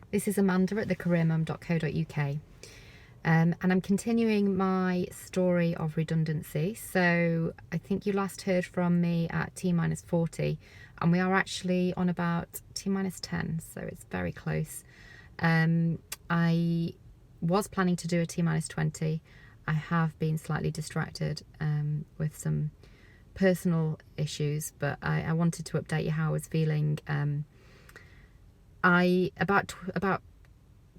This is Amanda at thecareermum.co.uk. And I'm continuing my story of redundancy. So I think you last heard from me at T-40, and we are actually on about T-10, so it's very close. I was planning to do a T-20. I have been slightly distracted with some personal issues, but I wanted to update you how I was feeling. About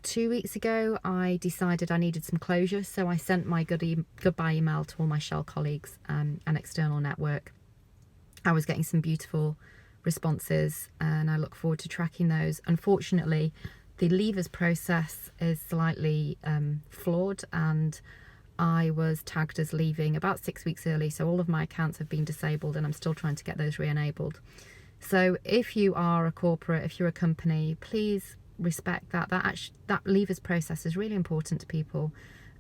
2 weeks ago, I decided I needed some closure, so I sent my goodbye email to all my Shell colleagues and external network. I was getting some beautiful responses, and I look forward to tracking those. Unfortunately, the leavers process is slightly flawed, and I was tagged as leaving about 6 weeks early, so all of my accounts have been disabled, and I'm still trying to get those re-enabled. So if you are a corporate, if you're a company, please respect that leavers process is really important to people.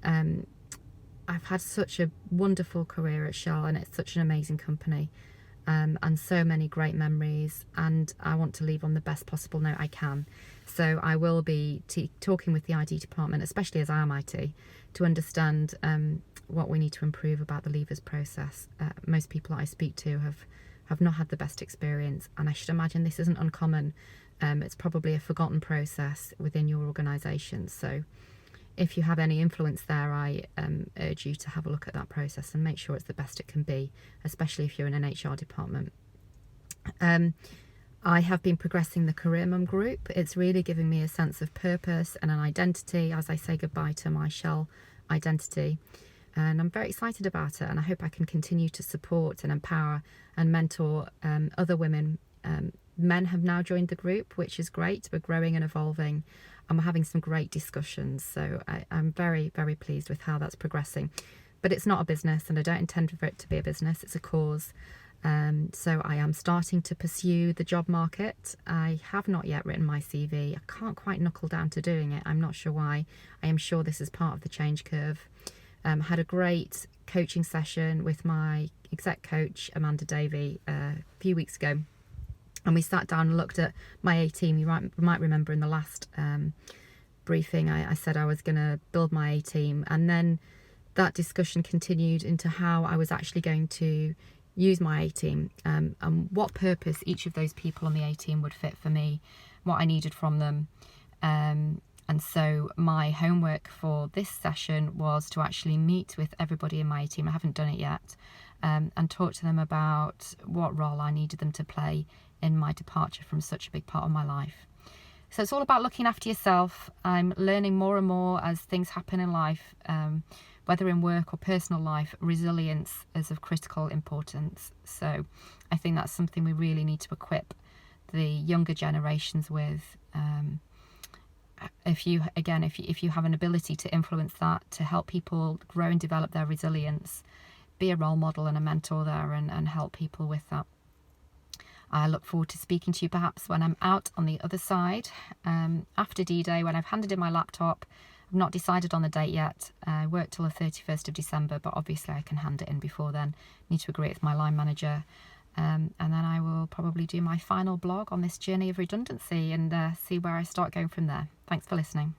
I've had such a wonderful career at Shell, and it's such an amazing company, and so many great memories, and I want to leave on the best possible note I can. So I will be talking with the ID department, especially as I am IT, to understand what we need to improve about the leavers process. Most people that I speak to have not had the best experience, and I should imagine this isn't uncommon. It's probably a forgotten process within your organisation. So if you have any influence there, I urge you to have a look at that process and make sure it's the best it can be, especially if you're in an HR department. I have been progressing the Career Mum group. It's really giving me a sense of purpose and an identity as I say goodbye to my Shell identity. And I'm very excited about it, and I hope I can continue to support and empower and mentor other women. Men have now joined the group, which is great. We're growing and evolving, and we're having some great discussions. So I'm very, very pleased with how that's progressing. But it's not a business, and I don't intend for it to be a business. It's a cause. So I am starting to pursue the job market. I have not yet written my CV. I can't quite knuckle down to doing it. I'm not sure why. I am sure this is part of the change curve. Had a great coaching session with my exec coach, Amanda Davey, a few weeks ago. And we sat down and looked at my A team. You might remember in the last briefing, I said I was going to build my A team. And then that discussion continued into how I was actually going to use my A team, and what purpose each of those people on the A team would fit for me, what I needed from them. And so my homework for this session was to actually meet with everybody in my team. I haven't done it yet, and talk to them about what role I needed them to play in my departure from such a big part of my life. So it's all about looking after yourself. I'm learning more and more as things happen in life, whether in work or personal life, resilience is of critical importance. So I think that's something we really need to equip the younger generations with. If you have an ability to influence that, to help people grow and develop their resilience, be a role model and a mentor there, and help people with that. I look forward to speaking to you perhaps when I'm out on the other side, after D-Day, when I've handed in my laptop. I've not decided on the date yet. I work till the 31st of December, but obviously I can hand it in before then. Need to agree with my line manager. And then I will probably do my final blog on this journey of redundancy and see where I start going from there. Thanks for listening.